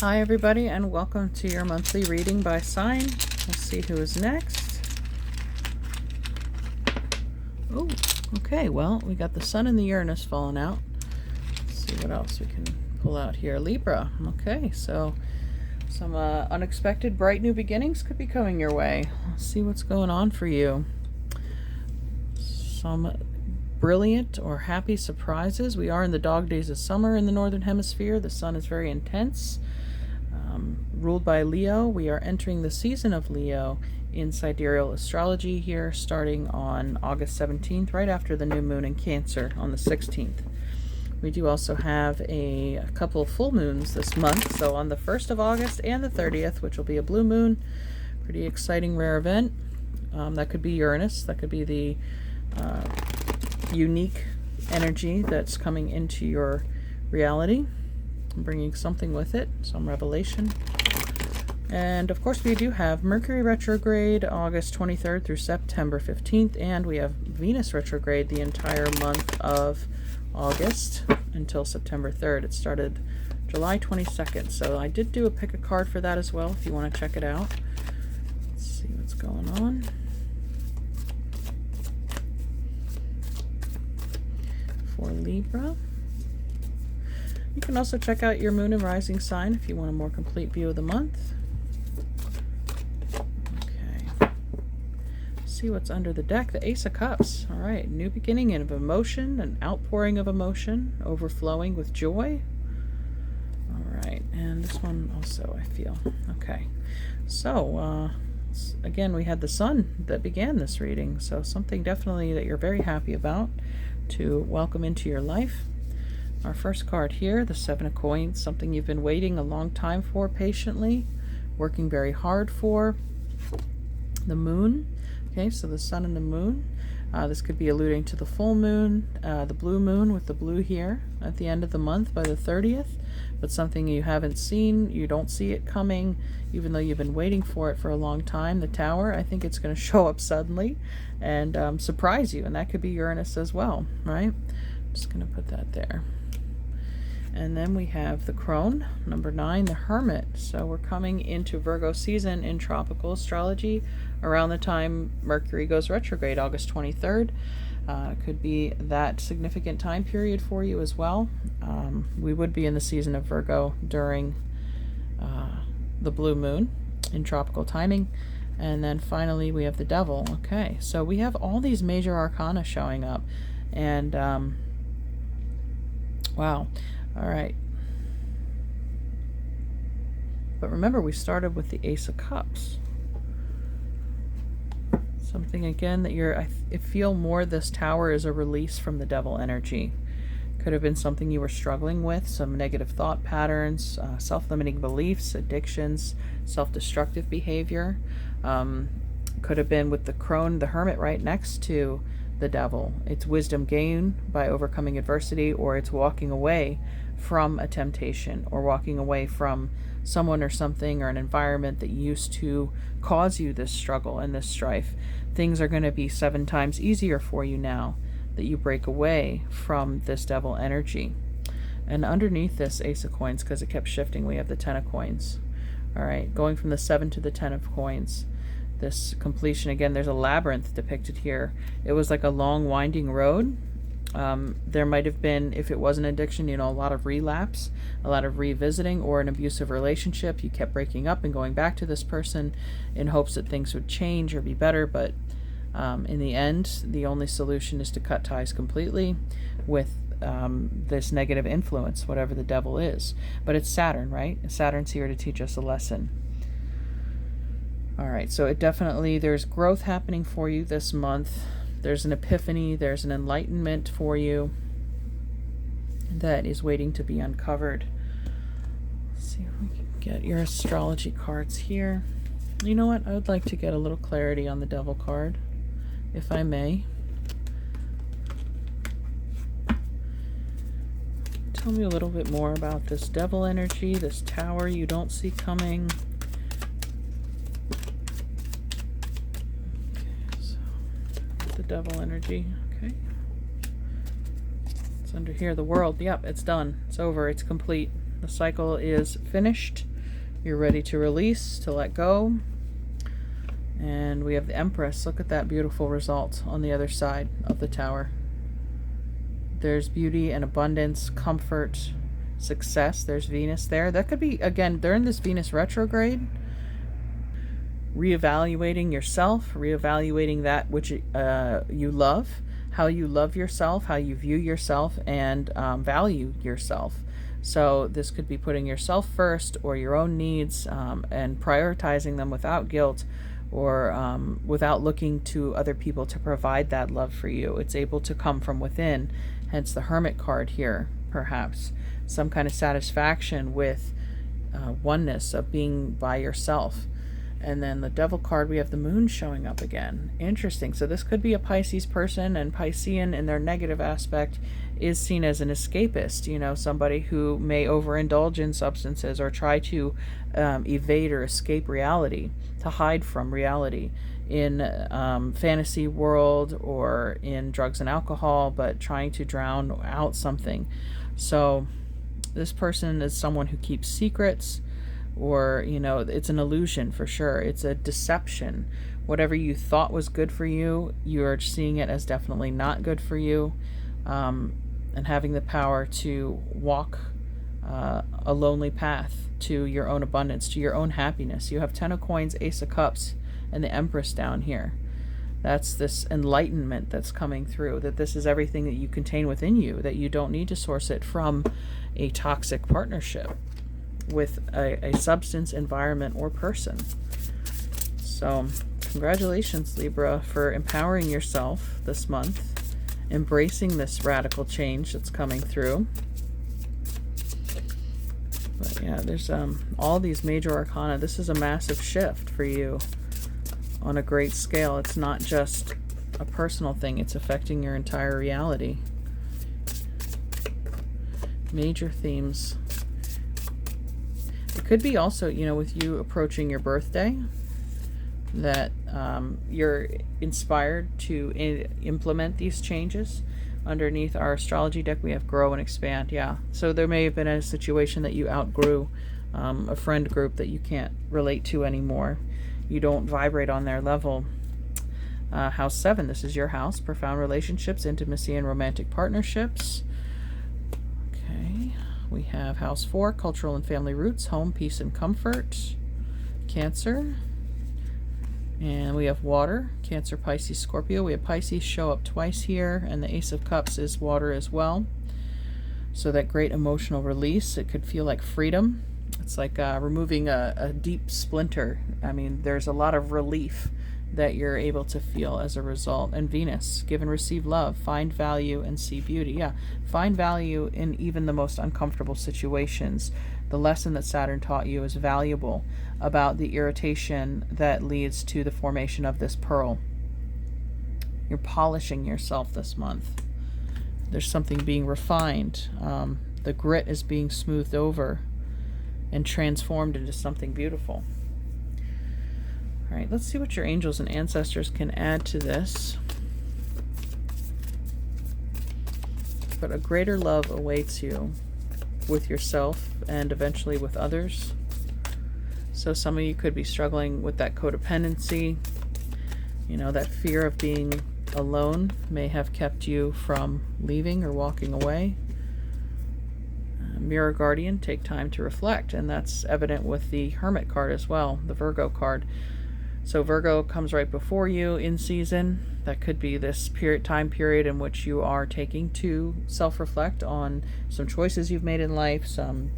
Hi everybody, and welcome to your monthly reading by sign. We'll see who is next. Oh, okay, well, we got the Sun and the Uranus falling out. Let's see what else we can pull out here. Libra. Okay, so some unexpected bright new beginnings could be coming your way. Let's see what's going on for you. Some brilliant or happy surprises. We are in the dog days of summer in the northern hemisphere. The sun is very intense. Ruled by Leo. We are entering the season of Leo in sidereal astrology here, starting on August 17th, right after the new moon in Cancer on the 16th. We do also have a couple of full moons this month, so on the 1st of August and the 30th, which will be a blue moon. Pretty exciting, rare event. That could be Uranus. That could be the unique energy that's coming into your reality, bringing something with it, some revelation. And of course we do have Mercury retrograde August 23rd through September 15th, and we have Venus retrograde the entire month of August until September 3rd. It started July 22nd, so I did do a pick a card for that as well if you want to check it out. Let's see what's going on. For Libra. You can also check out your moon and rising sign if you want a more complete view of the month. Okay. See what's under the deck. The Ace of Cups. All right. New beginning of emotion, an outpouring of emotion, overflowing with joy. All right. And this one also, I feel. Okay. So, again, we had the sun that began this reading. So something definitely that you're very happy about to welcome into your life. Our first card here, the Seven of Coins, something you've been waiting a long time for, patiently, working very hard for. The moon, okay, so the sun and the moon. This could be alluding to the full moon, the blue moon with the blue here at the end of the month by the 30th, but something you haven't seen, you don't see it coming, even though you've been waiting for it for a long time. The Tower, I think it's going to show up suddenly and surprise you, and that could be Uranus as well, right? I'm just going to put that there. And then we have the Crone, number 9, the Hermit. So we're coming into Virgo season in tropical astrology around the time Mercury goes retrograde, August 23rd. Could be that significant time period for you as well. We would be in the season of Virgo during the blue moon in tropical timing. And then finally we have the Devil. Okay, so we have all these major arcana showing up. And wow. All right. But remember, we started with the Ace of Cups. Something, again, that I feel more this Tower is a release from the Devil energy. Could have been something you were struggling with, some negative thought patterns, self-limiting beliefs, addictions, self-destructive behavior. Could have been with the Crone, the Hermit, right next to the Devil. It's wisdom gained by overcoming adversity, or it's walking away from a temptation, or walking away from someone or something or an environment that used to cause you this struggle and this strife. Things are going to be 7 times easier for you now that you break away from this Devil energy. And underneath this Ace of Coins, because it kept shifting, we have the 10 of Coins. All right, going from the 7 to the 10 of Coins. This completion, again, there's a labyrinth depicted here. It was like a long winding road. There might have been, if it was an addiction, a lot of relapse, a lot of revisiting, or an abusive relationship. You kept breaking up and going back to this person in hopes that things would change or be better, but in the end, the only solution is to cut ties completely with this negative influence, whatever the Devil is. But it's Saturn, right? Saturn's here to teach us a lesson. All right, so it definitely, there's growth happening for you this month. There's an epiphany, there's an enlightenment for you that is waiting to be uncovered. Let's see if we can get your astrology cards here. You know what? I would like to get a little clarity on the Devil card, if I may. Tell me a little bit more about this Devil energy, this Tower you don't see coming. The Devil energy. Okay. It's under here. The World. Yep, it's done. It's over. It's complete. The cycle is finished. You're ready to release, to let go. And we have the Empress. Look at that beautiful result on the other side of the Tower. There's beauty and abundance, comfort, success. There's Venus there. That could be, again, during this Venus retrograde, reevaluating yourself, reevaluating that which you love, how you love yourself, how you view yourself, and value yourself. So this could be putting yourself first, or your own needs, and prioritizing them without guilt, or without looking to other people to provide that love for you. It's able to come from within, hence the Hermit card here, perhaps. Some kind of satisfaction with oneness of being by yourself. And then the Devil card, we have the Moon showing up again. Interesting. So this could be a Pisces person, and Piscean in their negative aspect is seen as an escapist, you know, somebody who may overindulge in substances or try to evade or escape reality, to hide from reality in fantasy world or in drugs and alcohol, but trying to drown out something. So this person is someone who keeps secrets, or, you know, it's an illusion for sure. It's a deception. Whatever you thought was good for you, you're seeing it as definitely not good for you. And having the power to walk a lonely path to your own abundance, to your own happiness. You have Ten of Coins, Ace of Cups, and the Empress down here. That's this enlightenment that's coming through, that this is everything that you contain within you, that you don't need to source it from a toxic partnership with a substance, environment, or person. So congratulations, Libra, for empowering yourself this month, embracing this radical change that's coming through. But yeah, there's all these major arcana. This is a massive shift for you on a great scale. It's not just a personal thing, it's affecting your entire reality. Major themes. It could be also, you know, with you approaching your birthday, that you're inspired to implement these changes. Underneath our astrology deck, we have grow and expand. Yeah. So there may have been a situation that you outgrew, a friend group that you can't relate to anymore. You don't vibrate on their level. House 7, this is your house. Profound relationships, intimacy, and romantic partnerships. Okay. We have House 4, cultural and family roots, home, peace, and comfort. Cancer. And we have water, Cancer, Pisces, Scorpio. We have Pisces show up twice here, and the Ace of Cups is water as well. So that great emotional release. It could feel like freedom. It's like removing a deep splinter. I mean, there's a lot of relief that you're able to feel as a result. And Venus, give and receive love, find value and see beauty. Yeah, find value in even the most uncomfortable situations. The lesson that Saturn taught you is valuable about the irritation that leads to the formation of this pearl. You're polishing yourself this month. There's something being refined. The grit is being smoothed over and transformed into something beautiful. All right, let's see what your angels and ancestors can add to this. But a greater love awaits you with yourself and eventually with others. So some of you could be struggling with that codependency. You know, that fear of being alone may have kept you from leaving or walking away. Mirror Guardian, take time to reflect, and that's evident with the Hermit card as well, the Virgo card. So Virgo comes right before you in season. That could be this time period in which you are taking to self-reflect on some choices you've made in life, some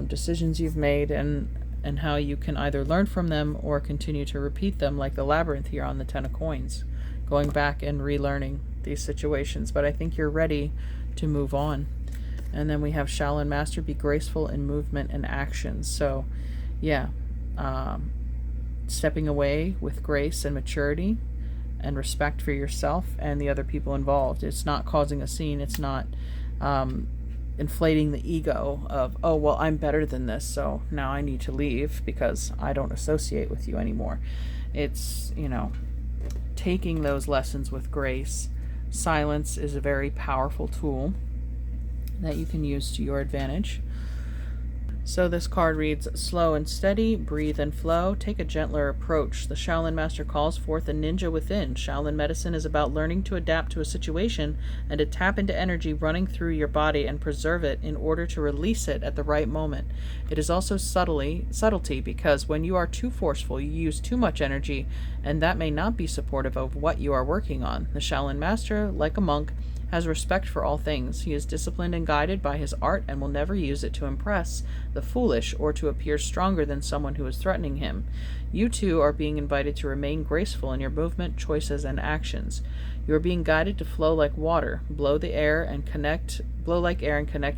decisions you've made, and how you can either learn from them or continue to repeat them, like the Labyrinth here on the Ten of Coins, going back and relearning these situations. But I think you're ready to move on. And then we have Shaolin Master, be graceful in movement and actions. So yeah, stepping away with grace and maturity and respect for yourself and the other people involved. It's not causing a scene. It's not inflating the ego of, oh, well, I'm better than this, so now I need to leave because I don't associate with you anymore. It's, you know, taking those lessons with grace. Silence is a very powerful tool that you can use to your advantage. So this card reads, slow and steady, breathe and flow, take a gentler approach. The Shaolin Master calls forth a ninja within. Shaolin medicine is about learning to adapt to a situation and to tap into energy running through your body and preserve it in order to release it at the right moment. It is also subtlety, because when you are too forceful, you use too much energy, and that may not be supportive of what you are working on. The Shaolin Master, like a monk, has respect for all things. He is disciplined and guided by his art and will never use it to impress the foolish or to appear stronger than someone who is threatening him. You too are being invited to remain graceful in your movement, choices, and actions. You are being guided to flow like water, blow like air and connect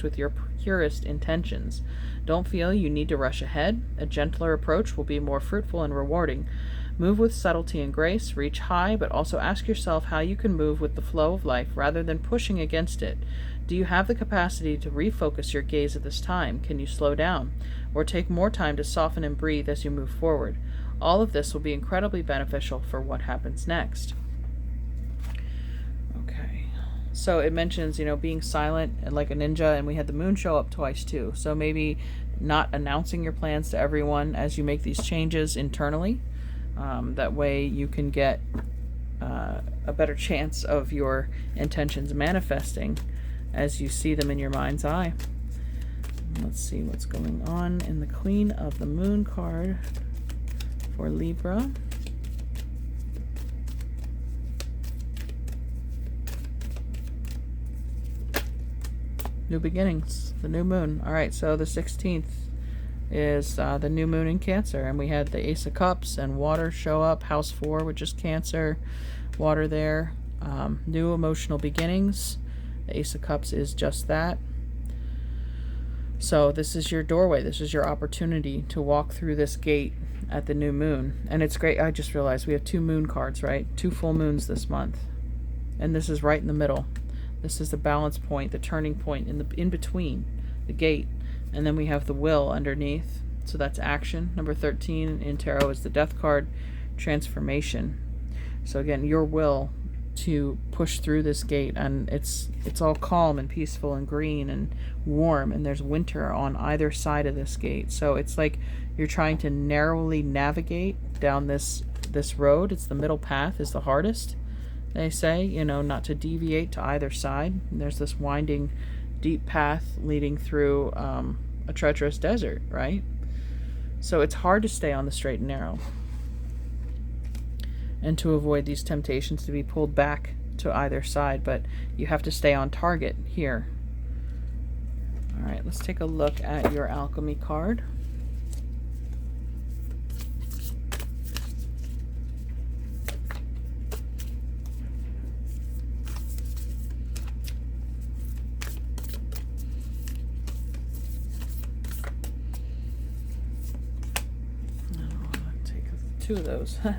with your purest intentions. Don't feel you need to rush ahead. A gentler approach will be more fruitful and rewarding. Move with subtlety and grace, reach high, but also ask yourself how you can move with the flow of life rather than pushing against it. Do you have the capacity to refocus your gaze at this time? Can you slow down? Or take more time to soften and breathe as you move forward? All of this will be incredibly beneficial for what happens next. Okay. So it mentions, being silent like a ninja, and we had the moon show up twice too. So maybe not announcing your plans to everyone as you make these changes internally. That way you can get a better chance of your intentions manifesting as you see them in your mind's eye. Let's see what's going on in the Queen of the Moon card for Libra. New beginnings, the new moon. All right, so the 16th is the new moon in Cancer, and we had the Ace of Cups and water show up, house 4, which is Cancer, water there. New emotional beginnings. The Ace of Cups is just that. So this is your doorway. This is your opportunity to walk through this gate at the new moon. And it's great. I just realized we have 2 moon cards, right? 2 full moons this month. And this is right in the middle. This is the balance point, the turning point in between the gate. And then we have the will underneath. So that's action. Number 13 in tarot is the death card, transformation. So again, your will to push through this gate, and it's all calm and peaceful and green and warm, and there's winter on either side of this gate. So it's like you're trying to narrowly navigate down this road. It's the middle path is the hardest, they say, not to deviate to either side. And there's this winding deep path leading through a treacherous desert, right? So it's hard to stay on the straight and narrow and to avoid these temptations to be pulled back to either side, but you have to stay on target here. All right, let's take a look at your alchemy card. Two of those. All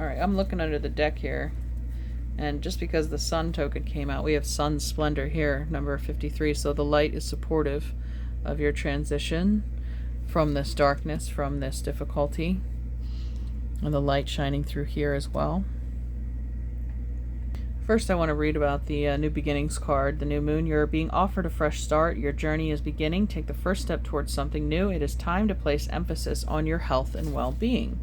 right, I'm looking under the deck here, and just because the sun token came out, we have sun splendor here, number 53. So the light is supportive of your transition from this darkness, from this difficulty, and the light shining through here as well. First, I want to read about the New Beginnings card, the new moon. You're being offered a fresh start. Your journey is beginning. Take the first step towards something new. It is time to place emphasis on your health and well-being.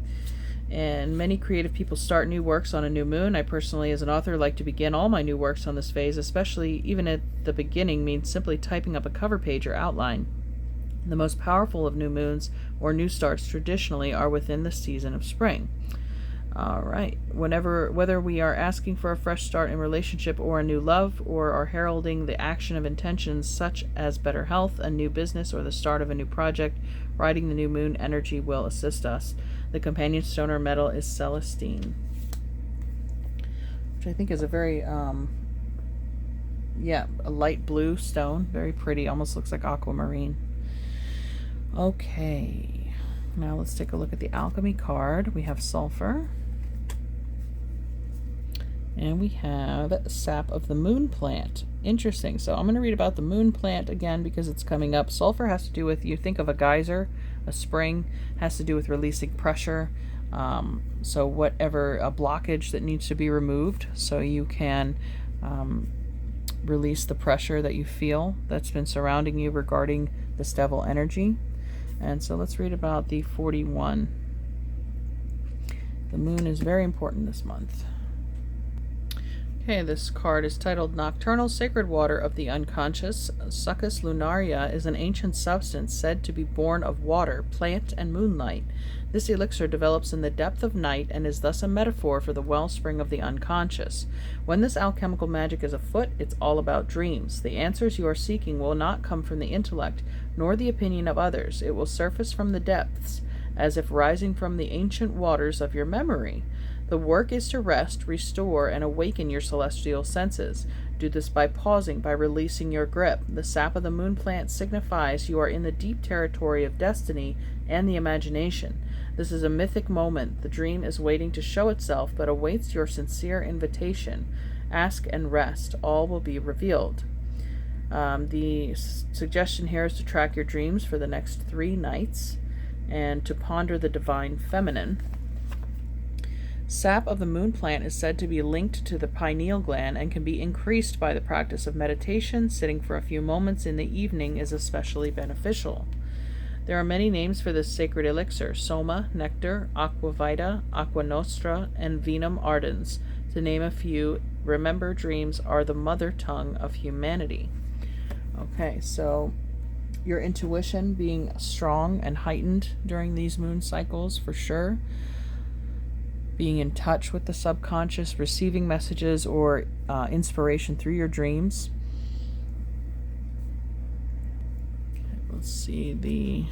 And many creative people start new works on a new moon. I personally, as an author, like to begin all my new works on this phase, especially even at the beginning means simply typing up a cover page or outline. The most powerful of new moons or new starts traditionally are within the season of spring. All right. Whether we are asking for a fresh start in relationship or a new love, or are heralding the action of intentions such as better health, a new business, or the start of a new project, riding the new moon energy will assist us. The companion stone or metal is Celestine, which I think is a very, a light blue stone. Very pretty. Almost looks like aquamarine. Okay. Now let's take a look at the alchemy card. We have sulfur. And we have sap of the moon plant. Interesting. So I'm going to read about the moon plant again because it's coming up. Sulfur has to do with, you think of a geyser, a spring, has to do with releasing pressure. So whatever, a blockage that needs to be removed so you can release the pressure that you feel that's been surrounding you regarding this devil energy. And so let's read about the 41. The moon is very important this month. Okay, this card is titled Nocturnal Sacred Water of the Unconscious. Succus lunaria is an ancient substance said to be born of water, plant, and moonlight. This elixir develops in the depth of night and is thus a metaphor for the wellspring of the unconscious. When this alchemical magic is afoot, it's all about dreams. The answers you are seeking will not come from the intellect, nor the opinion of others. It will surface from the depths, as if rising from the ancient waters of your memory. The work is to rest, restore, and awaken your celestial senses. Do this by pausing, by releasing your grip. The sap of the moon plant signifies you are in the deep territory of destiny and the imagination. This is a mythic moment. The dream is waiting to show itself, but awaits your sincere invitation. Ask and rest. All will be revealed. The suggestion here is to track your dreams for the next 3 nights and to ponder the divine feminine. Sap of the moon plant is said to be linked to the pineal gland and can be increased by the practice of meditation. Sitting for a few moments in the evening is especially beneficial. There are many names for this sacred elixir: soma, nectar, aqua vita, aqua nostra, and vinum ardens. To name a few, remember dreams are the mother tongue of humanity. Okay, so your intuition being strong and heightened during these moon cycles for sure. Being in touch with the subconscious, receiving messages or inspiration through your dreams. Okay, let's see the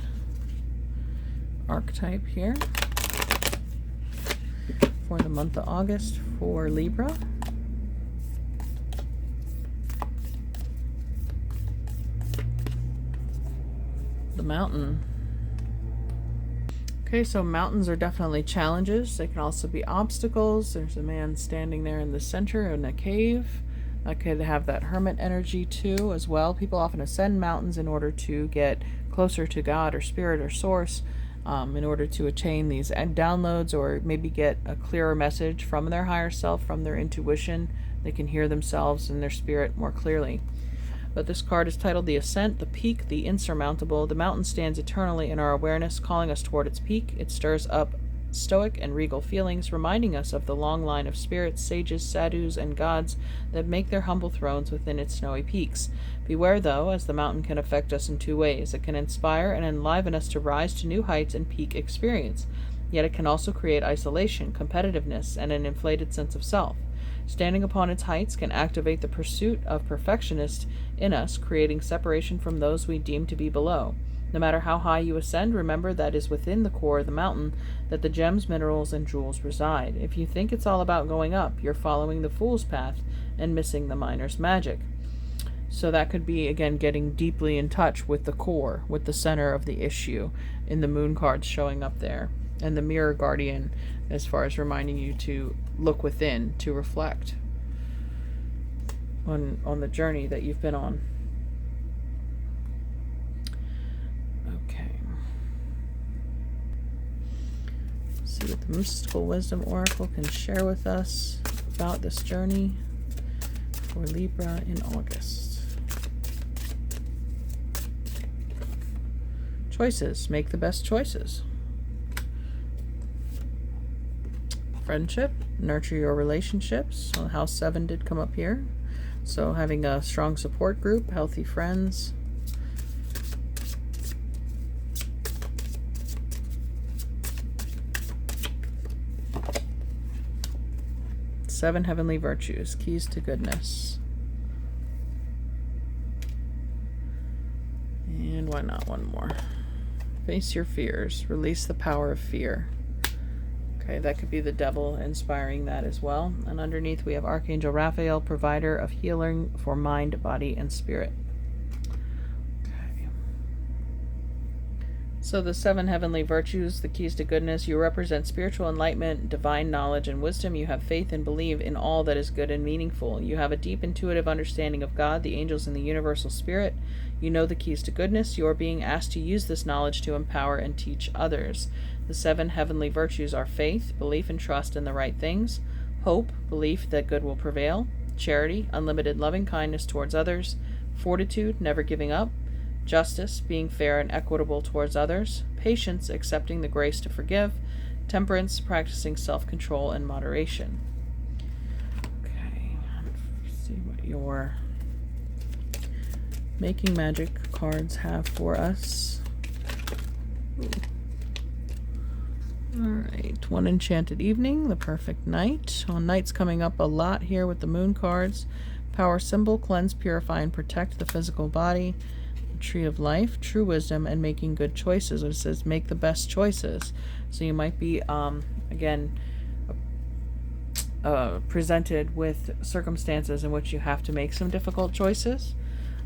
archetype here for the month of August for Libra. The mountain. Okay, so mountains are definitely challenges. They can also be obstacles. There's a man standing there in the center in a cave. That could have that hermit energy too as well. People often ascend mountains in order to get closer to God or spirit or source, in order to attain these downloads or maybe get a clearer message from their higher self, from their intuition. They can hear themselves and their spirit more clearly. But this card is titled The Ascent, the Peak, the Insurmountable. The mountain stands eternally in our awareness, calling us toward its peak. It stirs up stoic and regal feelings, reminding us of the long line of spirits, sages, sadhus, and gods that make their humble thrones within its snowy peaks. Beware, though, as the mountain can affect us in 2 ways. It can inspire and enliven us to rise to new heights and peak experience. Yet it can also create isolation, competitiveness, and an inflated sense of self. Standing upon its heights can activate the pursuit of perfectionist in us, creating separation from those we deem to be below. No matter how high you ascend, remember that it is within the core of the mountain that the gems, minerals, and jewels reside. If you think it's all about going up, you're following the fool's path and missing the miner's magic. So that could be, again, getting deeply in touch with the core, with the center of the issue in the moon cards showing up there. And the mirror guardian as far as reminding you to look within, to reflect on the journey that you've been on. Okay. Let's see what the Mystical Wisdom Oracle can share with us about this journey for Libra in August. Choices. Make the best choices. Friendship. Nurture your relationships. Well, House 7 did come up here. So having a strong support group, healthy friends. Seven heavenly virtues, keys to goodness. And why not one more? Face your fears. Release the power of fear. Okay, that could be the devil inspiring that as well. And underneath we have Archangel Raphael, provider of healing for mind, body, and spirit. Okay. So the seven heavenly virtues, the keys to goodness, you represent spiritual enlightenment, divine knowledge, and wisdom. You have faith and believe in all that is good and meaningful. You have a deep intuitive understanding of God, the angels, and the universal spirit. You know the keys to goodness. You are being asked to use this knowledge to empower and teach others. The seven heavenly virtues are faith, belief and trust in the right things, hope, belief that good will prevail, charity, unlimited loving kindness towards others, fortitude, never giving up, justice, being fair and equitable towards others, patience, accepting the grace to forgive, temperance, practicing self-control and moderation. Okay, let's see what your Making Magic cards have for us. Ooh. Alright, one enchanted evening, the perfect night. Well, night's coming up a lot here with the moon cards. Power symbol, cleanse, purify, and protect the physical body. The tree of life, true wisdom, and making good choices. It says make the best choices. So you might be, again, presented with circumstances in which you have to make some difficult choices,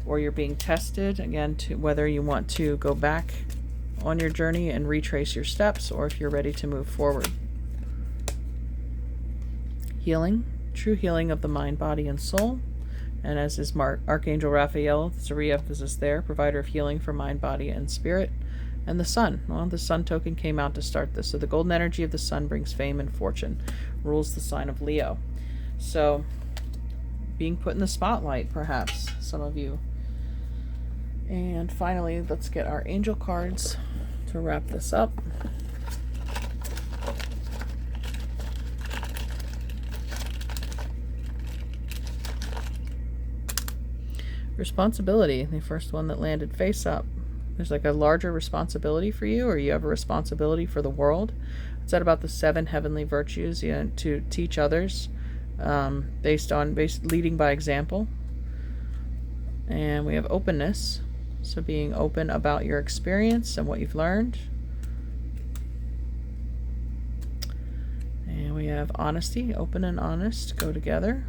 or you're being tested, again, to whether you want to go back on your journey and retrace your steps, or if you're ready to move forward. Healing, true healing of the mind, body, and soul. And as is Archangel Raphael, there's a re-emphasis there, provider of healing for mind, body, and spirit. And the sun. Well, the sun token came out to start this. So the golden energy of the sun brings fame and fortune, rules the sign of Leo. So being put in the spotlight, perhaps, some of you. And finally, let's get our angel cards to wrap this up. Responsibility, the first one that landed face up. There's like a larger responsibility for you, or you have a responsibility for the world. It's that about the 7 heavenly virtues, to teach others, leading by example. And we have openness. So being open about your experience and what you've learned. And we have honesty, open and honest go together.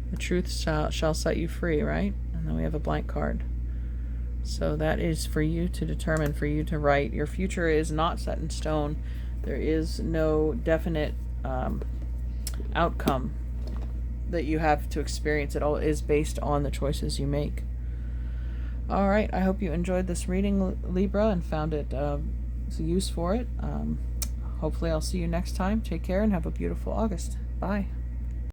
The truth shall set you free, right? And then we have a blank card. So that is for you to determine, for you to write. Your future is not set in stone. There is no definite outcome that you have to experience. It all is based on the choices you make. All right, I hope you enjoyed this reading, Libra, and found it use for it. Hopefully I'll see you next time. Take care and have a beautiful August. Bye.